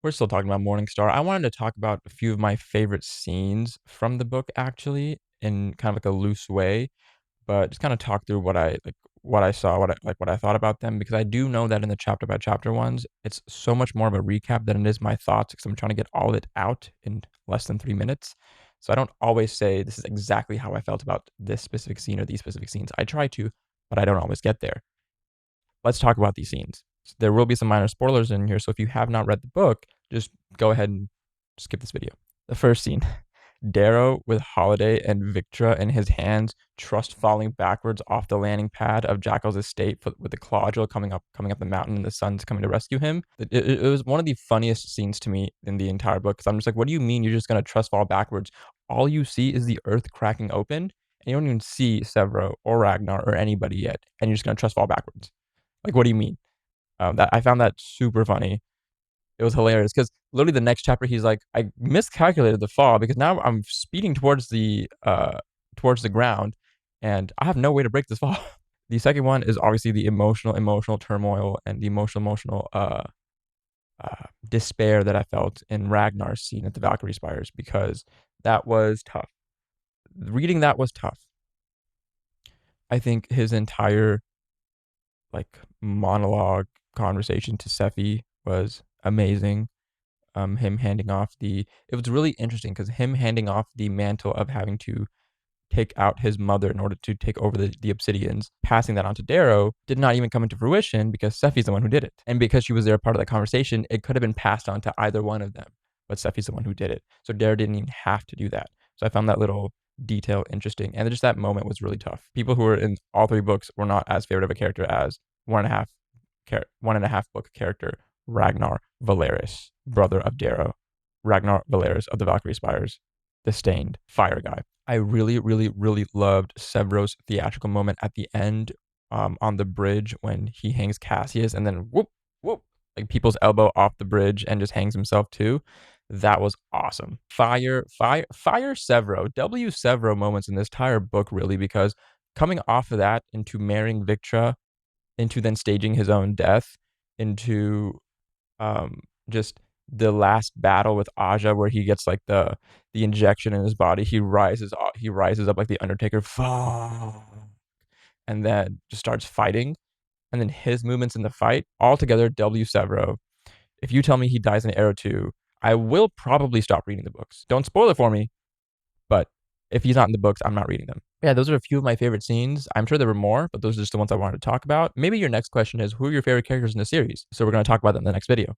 We're still talking about Morningstar. I wanted to talk about a few of my favorite scenes from the book actually in kind of like a loose way, but just kinda talk through what I saw, what I thought about them, because I do know that in the chapter by chapter ones, it's so much more of a recap than it is my thoughts, because 'cause I'm trying to get all of it out in less than 3 minutes. So I don't always say, "This is exactly how I felt about this specific scene or these specific scenes." I try to, but I don't always get there. Let's talk about these scenes. There will be some minor spoilers in here, so if you have not read the book, just go ahead and skip this video. The first scene, Darrow with Holiday and Victra in his hands, Trust falling backwards off the landing pad of Jackal's estate with the Clawdrill coming up the mountain and the sun's coming to rescue him. It was one of the funniest scenes to me in the entire book, because 'cause I'm just like, "What do you mean you're just gonna trust fall backwards? All you see is the earth cracking open, and you don't even see Severo or Ragnar or anybody yet, and you're just gonna trust fall backwards. Like, what do you mean?" That I found that super funny. It was hilarious because literally the next chapter, he's like, "I miscalculated the fall because now I'm speeding towards the ground, and I have no way to break this fall." The second one is obviously the emotional turmoil and the despair that I felt in Ragnar's scene at the Valkyrie Spires, because that was tough. Reading that was tough. I think his entire, like, monologue conversation to Sephi was amazing. Him handing off the It was really interesting because him handing off the mantle of having to take out his mother in order to take over the Obsidians, passing that on to Darrow did not even come into fruition because Sephi's the one who did it. And because she was there part of that conversation, it could have been passed on to either one of them, but Sephi's the one who did it. So Darrow didn't even have to do that. So I found that little detail interesting, and just that moment was really tough. People who were in all 3 books were not as favorite of a character as 1.5 book character Ragnar Valeris, brother of Darrow. Ragnar Valeris of the Valkyrie Spires, the stained fire guy. I really, really, really loved Severo's theatrical moment at the end, on the bridge when he hangs Cassius and then whoop, whoop, like people's elbow off the bridge and just hangs himself too. That was awesome. Fire Severo. W Severo moments in this entire book, really, because coming off of that into marrying Victra, into then staging his own death, into just the last battle with Aja where he gets like the injection in his body. He rises up like the Undertaker, fuck, and then just starts fighting. And then his movements in the fight, altogether, W Severo. If you tell me he dies in Arrow 2, I will probably stop reading the books. Don't spoil it for me, but if he's not in the books, I'm not reading them. Yeah, those are a few of my favorite scenes. I'm sure there were more, but those are just the ones I wanted to talk about. Maybe your next question is, who are your favorite characters in the series? So we're going to talk about them in the next video.